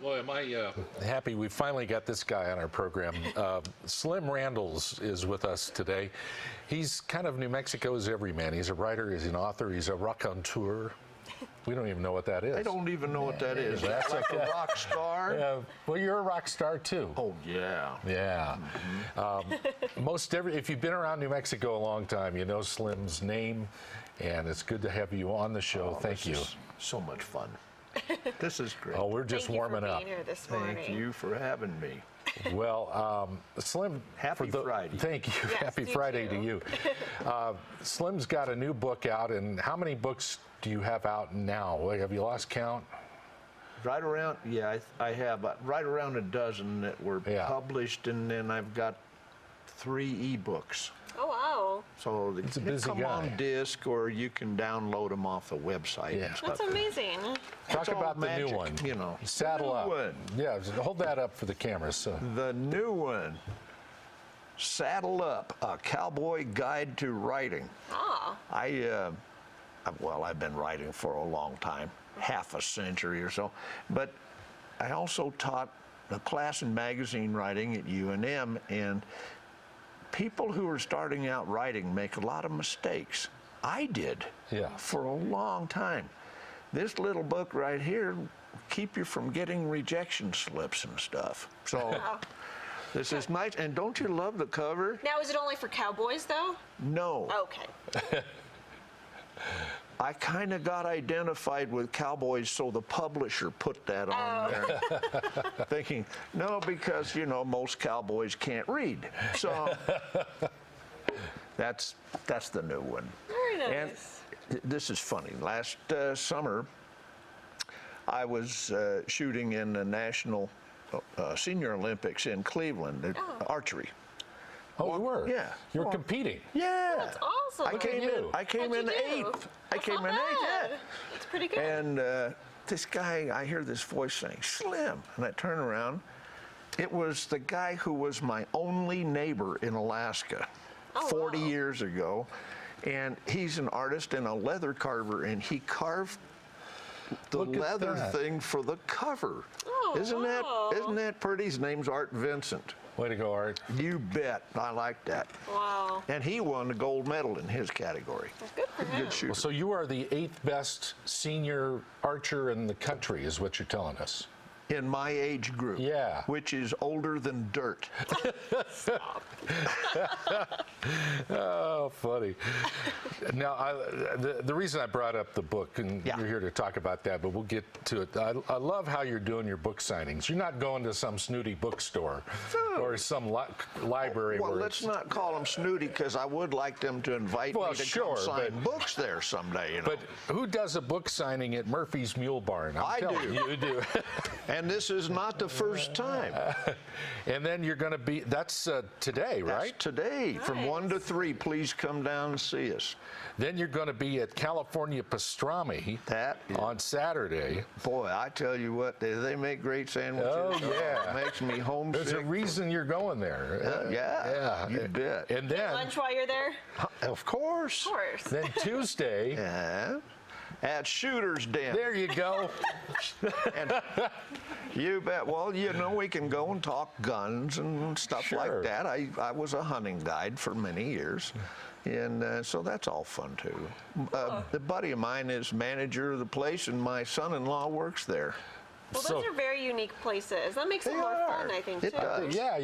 Boy, am I happy we finally got this guy on our program. Slim Randles is with us today. He's kind of New Mexico's everyman. He's a writer, he's an author, he's a raconteur. We don't even know what that is. I don't even know what that is. That's like a rock star? Yeah. Well, you're a rock star too. Oh, yeah. Yeah. Mm-hmm. If you've been around New Mexico a long time, you know Slim's name, and it's good to have you on the show. Thank you. So much fun. This is great. Oh, we're just warming up. Thank you for being here this morning. Thank you for having me. Well, Slim, Happy Friday. Thank you. Yes, Happy Friday to you. Slim's got a new book out, and how many books do you have out now? Have you lost count? Right around, I have right around a dozen that were published, and then I've got 3 ebooks. Oh, wow. So they come on disc, or you can download them off the website. Yeah. And stuff. That's amazing. Talk about the magic, new one. You know, Saddle the new Up. one. Yeah, hold that up for the camera. So. The new one, Saddle Up, a cowboy guide to writing. Oh. I've been writing for a long time, half a century or so, but I also taught a class in magazine writing at UNM, and people who are starting out writing make a lot of mistakes. I did for a long time. This little book right here will keep you from getting rejection slips and stuff. So this is nice. And don't you love the cover? Now, is it only for cowboys, though? No. Okay. I kind of got identified with cowboys, so the publisher put that on there. Thinking, no, because, you know, most cowboys can't read. So that's the new one. Very nice. And this is funny. Last summer, I was shooting in the National Senior Olympics in Cleveland, archery. Oh, you were? Yeah. You were competing? Yeah. That's awesome. I came in 8th. I came in 8th, yeah. That's pretty good. And this guy, I hear this voice saying, Slim. And I turn around. It was the guy who was my only neighbor in Alaska 40 years ago. And he's an artist and a leather carver, and he carved the leather thing for the cover. Oh, Isn't that pretty? His name's Art Vincent. Way to go, Art. You bet. I like that. Wow. And he won the gold medal in his category. That's good for him. Good shooter. Well, so you are the 8th best senior archer in the country, is what you're telling us. In my age group. Yeah. Which is older than dirt. Oh, funny. Now, the reason I brought up the book, and you're here to talk about that, but we'll get to it. I love how you're doing your book signings. You're not going to some snooty bookstore or some library. Well, let's not call them snooty, because I would like them to invite me to come sign books there someday. You know? But who does a book signing at Murphy's Mule Barn? I do. You do. And this is not the first time. And then you're going to be, that's today, right? That's today, from 1 to 3. Please come down and see us. Then you're going to be at California Pastrami on Saturday. Boy, I tell you what, they make great sandwiches. Oh, yeah. It makes me homesick. There's a reason you're going there. Yeah, you bet. And then lunch while you're there? Of course. Of course. Then Tuesday. At Shooter's Den. There you go. And you bet. Well, you know, we can go and talk guns and stuff like that. I was a hunting guide for many years. And so that's all fun, too. A buddy of mine is manager of the place, and my son-in-law works there. Well, those are very unique places. That makes it more fun, I think, too. Yeah,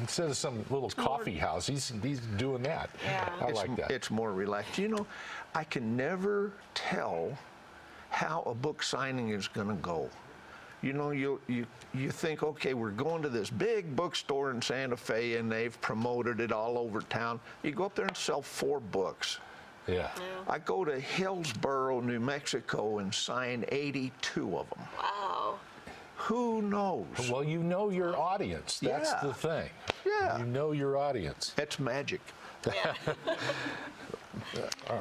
instead of some little coffee house, he's doing that. Yeah. I like that. It's more relaxed. You know, I can never tell how a book signing is going to go. You know, you think, okay, we're going to this big bookstore in Santa Fe, and they've promoted it all over town. You go up there and sell 4 books. Yeah. I go to Hillsboro, New Mexico, and sign 82 of them. Wow. Who knows? Well, you know your audience. That's the thing. Yeah. You know your audience. It's magic. Yeah.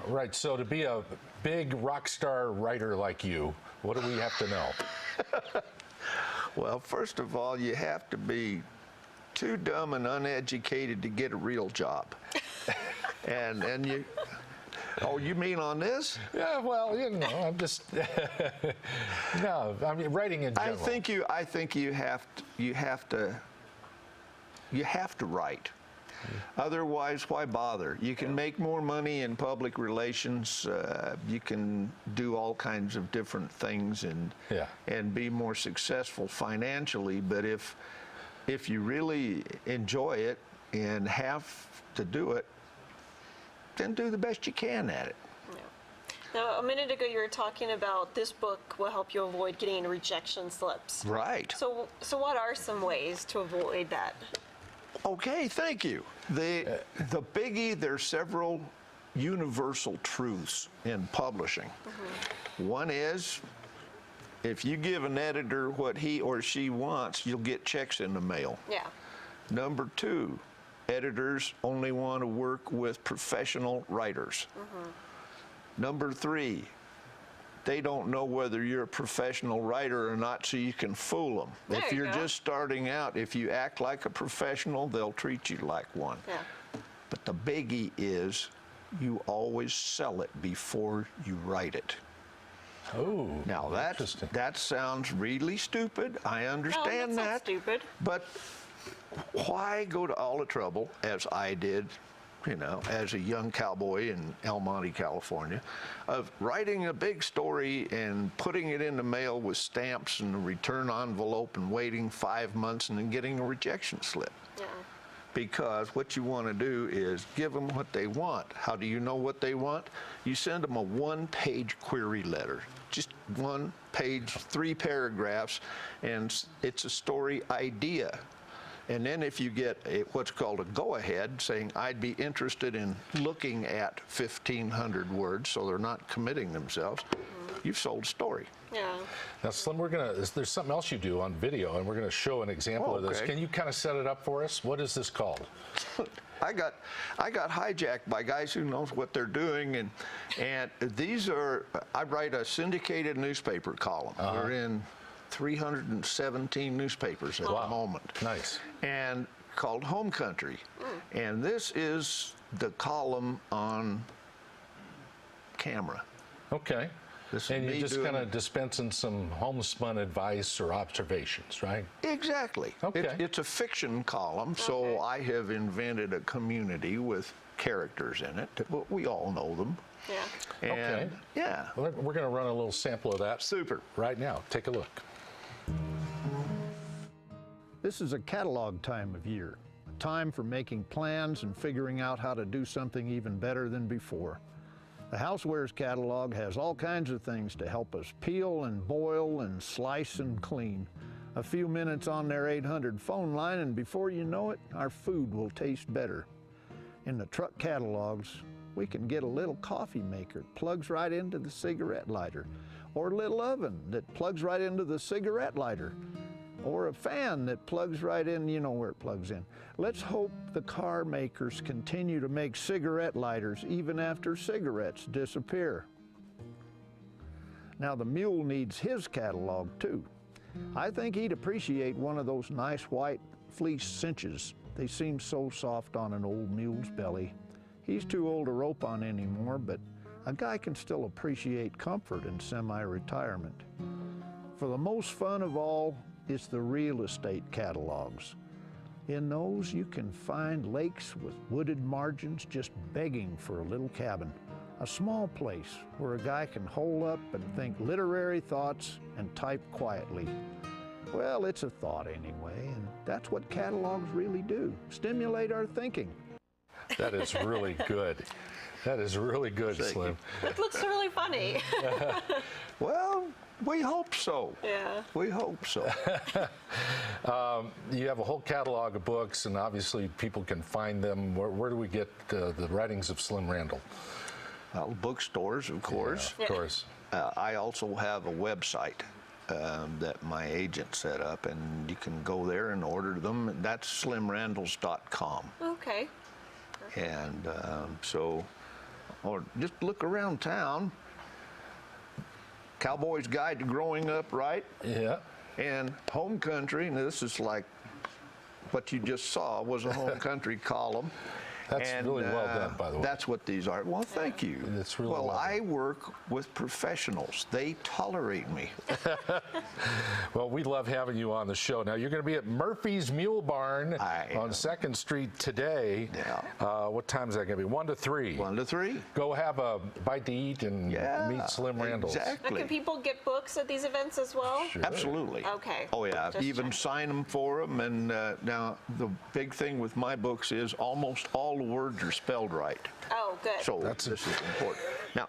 Right. So to be a big rock star writer like you, what do we have to know? Well, first of all, you have to be too dumb and uneducated to get a real job. and you Oh, you mean on this? Yeah, well, you know, I'm just no. I mean, writing in general. I think you have to write. Otherwise, why bother? You can make more money in public relations. You can do all kinds of different things and be more successful financially. But if you really enjoy it and have to do it, then do the best you can at it. Yeah. Now, a minute ago, you were talking about this book will help you avoid getting rejection slips. Right. So what are some ways to avoid that? Okay, thank you. The biggie, there's several universal truths in publishing. One is, if you give an editor what he or she wants, you'll get checks in the mail. Yeah. Number two, editors only want to work with professional writers. Number three, they don't know whether you're a professional writer or not, so you can fool them. There If you you're go. just starting out, if you act like a professional, they'll treat you like one. Yeah. But the biggie is you always sell it before you write it. Oh, Now that sounds really stupid. I understand No, that's not stupid. But why go to all the trouble, as I did, you know, as a young cowboy in El Monte, California, of writing a big story and putting it in the mail with stamps and a return envelope and waiting 5 months and then getting a rejection slip? Yeah. Because what you want to do is give them what they want. How do you know what they want? You send them a one-page query letter. Just 1 page, 3 paragraphs, and it's a story idea. And then if you get what's called a go-ahead, saying, I'd be interested in looking at 1,500 words, so they're not committing themselves, you've sold a story. Yeah. now Slim, there's something else you do on video, and we're gonna show an example of this. Okay. Can you kind of set it up for us? What is this called? I got hijacked by guys who knows what they're doing, and these are, I write a syndicated newspaper column. We're in 317 newspapers at the moment. Nice. And called Home Country. And this is the column on camera. Okay. This is And me you're just doing kind of dispensing some homespun advice or observations, right? Exactly. Okay. It's a fiction column, so I have invented a community with characters in it. But we all know them. Yeah. And Okay. yeah. Well, we're going to run a little sample of that Super. right now. Take a look. This is a catalog time of year, a time for making plans and figuring out how to do something even better than before. The Housewares catalog has all kinds of things to help us peel and boil and slice and clean. A few minutes on their 800 phone line, and before you know it, our food will taste better. In the truck catalogs, we can get a little coffee maker that plugs right into the cigarette lighter, or a little oven that plugs right into the cigarette lighter, or a fan that plugs right in, you know where it plugs in. Let's hope the car makers continue to make cigarette lighters even after cigarettes disappear. Now the Mule needs his catalog too. I think he'd appreciate one of those nice white fleece cinches. They seem so soft on an old mule's belly. He's too old to rope on anymore, but a guy can still appreciate comfort in semi-retirement. For the most fun of all, it's the real estate catalogs. In those, you can find lakes with wooded margins just begging for a little cabin. A small place where a guy can hole up and think literary thoughts and type quietly. Well, it's a thought anyway, and that's what catalogs really do, stimulate our thinking. That is really good. That is really good, Thank Slim. It looks really funny. Well, we hope so. Yeah. We hope so. You have a whole catalog of books, and obviously people can find them. Where do we get the writings of Slim Randle? Well, bookstores, of course. Yeah, of course. I also have a website that my agent set up, and you can go there and order them. That's slimrandles.com. Okay. And or just look around town. Cowboy's Guide to Growing Up Right, Yeah. and Home Country. And this is like what you just saw was a Home Country column. That's really well done, by the way. That's what these are. Well, thank you. It's really well well I work with professionals. They tolerate me. Well, we love having you on the show. Now, you're going to be at Murphy's Mule Barn on 2nd Street today. Yeah. What time is that going to be? 1 to 3. 1 to 3. Go have a bite to eat and meet Slim Randles. Exactly. Now, can people get books at these events as well? Sure. Absolutely. Okay. Oh yeah, Just even check. sign them for them. And now the big thing with my books is almost all the words are spelled right. Oh, good. So this is important. Now,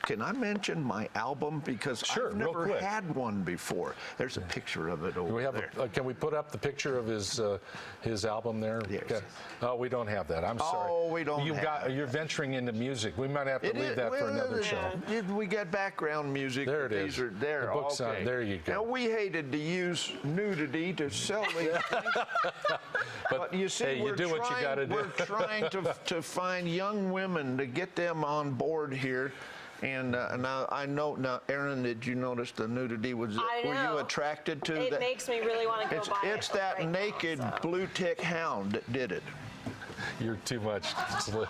can I mention my album? Because I've real never quick. had one before. There's a picture of it over there. Can we put up the picture of his album there? Yes. Okay. Oh, we don't have that. I'm sorry. Oh, we don't have You're venturing into music. We might have to leave that for another show. We got background music. There it is. These are there. The book's on. There you go. Now, we hated to use nudity to sell these things. But you see, hey, you do what you gotta do. We're trying to find young women to get them on board here. And now I know, Aaron, did you notice the nudity? Were you attracted to that? It makes me really want to go buy it. It's that right naked now, so. blue tick hound that did it. You're too much, Slim.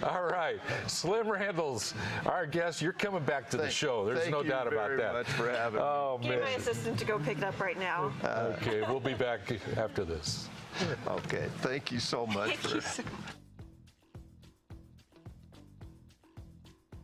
All right, Slim Randles, our guest. You're coming back to the show. There's no doubt about that. Thank you very much for having me. Oh, Get man. my assistant to go pick it up right now. Okay, we'll be back after this. Okay, thank you so much. Thank you so much.